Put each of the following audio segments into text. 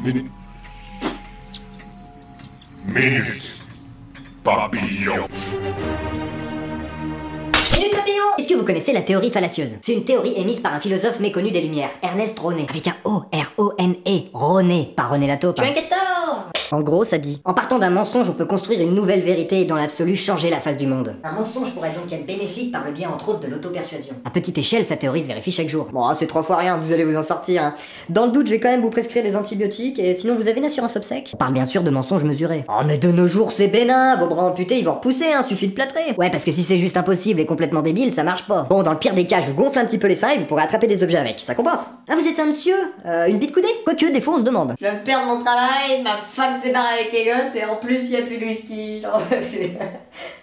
Minute. Minute. Papillon. Minute Papillon. Est-ce que vous connaissez la théorie fallacieuse? C'est une théorie émise par un philosophe méconnu des Lumières, Ernest René. Avec un O, R-O-N-E. René, pas René Lataupe. Je suis un castor. En gros, ça dit: en partant d'un mensonge, on peut construire une nouvelle vérité et dans l'absolu changer la face du monde. Un mensonge pourrait donc être bénéfique par le biais entre autres de l'auto-persuasion. À petite échelle, sa théorie se vérifie chaque jour. Bon, c'est 3 fois rien, vous allez vous en sortir, hein. Dans le doute, je vais quand même vous prescrire des antibiotiques et sinon vous avez une assurance obsèque. On parle bien sûr de mensonges mesurés. Oh, mais de nos jours, c'est bénin, vos bras amputés, ils vont repousser, hein, suffit de plâtrer. Ouais, parce que si c'est juste impossible et complètement débile, ça marche pas. Bon, dans le pire des cas, je vous gonfle un petit peu les seins et vous pourrez attraper des objets avec, ça compense. Ah, vous êtes un monsieur une bite coudée? Quoique, des fois on se demande. Je viens de perdre mon travail, ma femme s'est barrée avec les gosses et en plus il y a plus de whisky, j'en peux plus.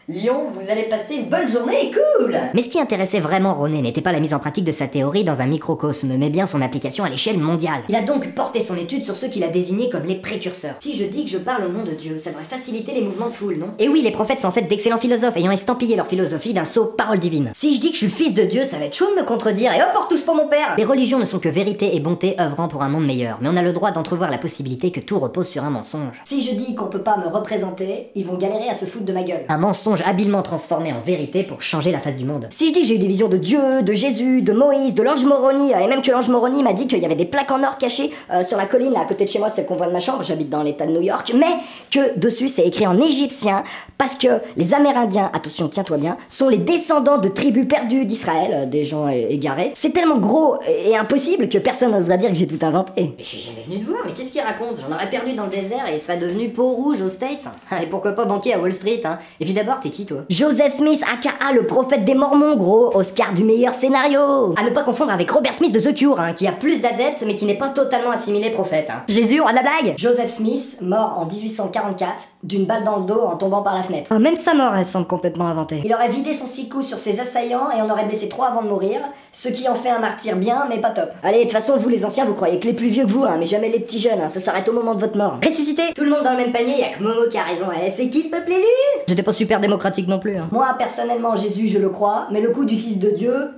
Lyon, vous allez passer une bonne journée, cool. Mais ce qui intéressait vraiment René n'était pas la mise en pratique de sa théorie dans un microcosme, mais bien son application à l'échelle mondiale. Il a donc porté son étude sur ceux qu'il a désignés comme les précurseurs. Si je dis que je parle au nom de Dieu, ça devrait faciliter les mouvements de foule, non? Et oui, les prophètes sont en fait d'excellents philosophes, ayant estampillé leur philosophie d'un sceau parole divine. Si je dis que je suis le fils de Dieu, ça va être chaud de me contredire, et hop, on retouche pas mon père. Les religions ne sont que vérité et bonté œuvrant pour un monde meilleur, mais on a le droit d'entrevoir la possibilité que tout repose sur un mensonge. Si je dis qu'on peut pas me représenter, ils vont galérer à se foutre de ma gueule. Un mensonge habilement transformé en vérité pour changer la face du monde. Si je dis que j'ai eu des visions de Dieu, de Jésus, de Moïse, de l'ange Moroni, et même que l'ange Moroni m'a dit qu'il y avait des plaques en or cachées sur la colline là à côté de chez moi, celle qu'on voit de ma chambre, j'habite dans l'état de New York, mais que dessus c'est écrit en égyptien parce que les Amérindiens, attention tiens-toi bien, sont les descendants de tribus perdues d'Israël, des gens égarés. C'est tellement gros et impossible que personne n'osera dire que j'ai tout inventé. Mais je suis jamais venu te voir, mais qu'est-ce qu'il raconte? J'en aurais perdu dans le désert et il serait devenu peau rouge aux States. Et pourquoi pas banquer à Wall Street, hein? Et puis d'abord, t'es qui toi? Joseph Smith, aka le prophète des Mormons, gros, Oscar du meilleur scénario. À ne pas confondre avec Robert Smith de The Cure, hein, qui a plus d'adeptes mais qui n'est pas totalement assimilé prophète. Hein. Jésus, on a de la blague. Joseph Smith, mort en 1844, d'une balle dans le dos en tombant par la fenêtre. Ah, même sa mort, elle semble complètement inventée. Il aurait vidé son 6 coups sur ses assaillants et en aurait blessé 3 avant de mourir, ce qui en fait un martyr bien, mais pas top. Allez, de toute façon, vous les anciens, vous croyez que les plus vieux que vous, hein, mais jamais les petits jeunes, hein, ça s'arrête au moment de votre mort. Ressuscité, tout le monde dans le même panier, y'a que Momo qui a raison. C'est qui le peuple élu? J'étais pas super démocratique non plus. Hein. Moi, personnellement, Jésus, je le crois, mais le coup du fils de Dieu...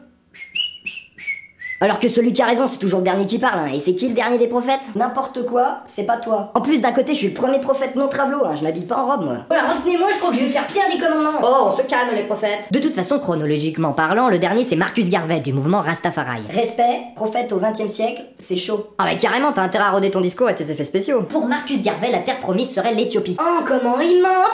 Alors que celui qui a raison, c'est toujours le dernier qui parle, hein. Et c'est qui le dernier des prophètes? N'importe quoi, c'est pas toi. En plus, d'un côté, je suis le premier prophète non travelo, hein. Je m'habille pas en robe, moi. Voilà, retenez-moi, je crois que je vais faire pire des commandements. Oh, on se calme, les prophètes. De toute façon, chronologiquement parlant, le dernier, c'est Marcus Garvey, du mouvement Rastafari. Respect, prophète au XXe siècle, c'est chaud. Ah bah carrément, t'as intérêt à roder ton discours et tes effets spéciaux. Pour Marcus Garvey, la terre promise serait l'Éthiopie. Oh, comment il ment!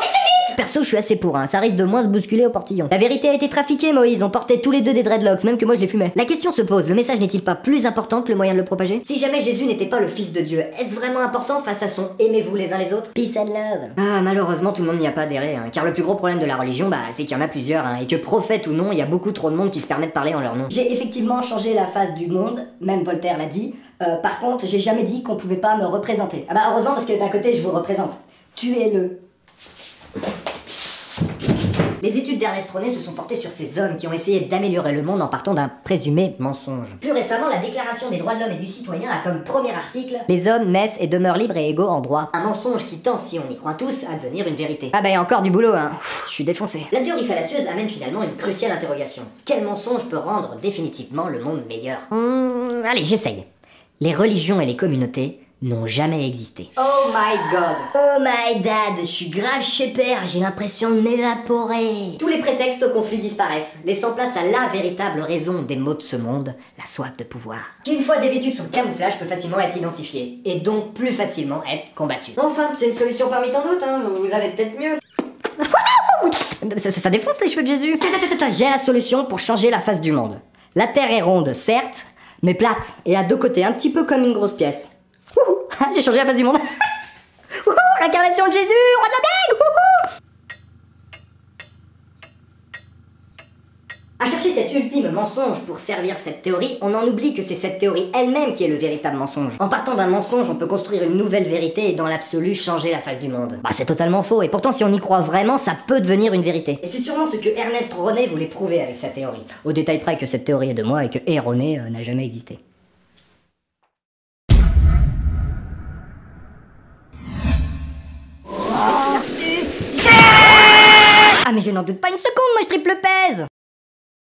Perso, je suis assez pour, hein. Ça risque de moins se bousculer au portillon. La vérité a été trafiquée, Moïse. On portait tous les deux des dreadlocks, même que moi je les fumais. La question se pose, le message n'est-il pas plus important que le moyen de le propager? Si jamais Jésus n'était pas le fils de Dieu, est-ce vraiment important face à son aimez-vous les uns les autres? Peace and love. Ah, malheureusement, tout le monde n'y a pas adhéré, hein. Car le plus gros problème de la religion, bah, c'est qu'il y en a plusieurs, hein. Et que prophète ou non, il y a beaucoup trop de monde qui se permet de parler en leur nom. J'ai effectivement changé la face du monde, même Voltaire l'a dit. Par contre, j'ai jamais dit qu'on pouvait pas me représenter. Ah bah, heureusement, parce que d'un côté, je vous représente. Tuez-le. Les études d'Ernest René se sont portées sur ces hommes qui ont essayé d'améliorer le monde en partant d'un présumé mensonge. Plus récemment, la Déclaration des droits de l'homme et du citoyen a comme premier article « Les hommes naissent et demeurent libres et égaux en droit ». Un mensonge qui tend, si on y croit tous, à devenir une vérité. Ah bah y a encore du boulot, hein. Je suis défoncé. La théorie fallacieuse amène finalement une cruciale interrogation. Quel mensonge peut rendre définitivement le monde meilleur? Allez, j'essaye. Les religions et les communautés n'ont jamais existé. Oh my god. Oh my dad, je suis grave chez père, j'ai l'impression de m'évaporer. Tous les prétextes au conflit disparaissent, laissant place à la véritable raison des maux de ce monde, la soif de pouvoir. Qui une fois dévêtue de son camouflage peut facilement être identifiée, et donc plus facilement être combattue. Enfin, c'est une solution parmi tant d'autres, hein, vous avez peut-être mieux. Ça défonce les cheveux de Jésus. J'ai la solution pour changer la face du monde. La terre est ronde, certes, mais plate, et à 2 côtés, un petit peu comme une grosse pièce. J'ai changé la face du monde. L'incarnation de Jésus, roi de la blague. À chercher cet ultime mensonge pour servir cette théorie, on en oublie que c'est cette théorie elle-même qui est le véritable mensonge. En partant d'un mensonge, on peut construire une nouvelle vérité et dans l'absolu changer la face du monde. Bah c'est totalement faux, et pourtant si on y croit vraiment, ça peut devenir une vérité. Et c'est sûrement ce que Ernest René voulait prouver avec sa théorie. Au détail près que cette théorie est de moi et que René n'a jamais existé. Ah mais je n'en doute pas une seconde, moi je triple pèse.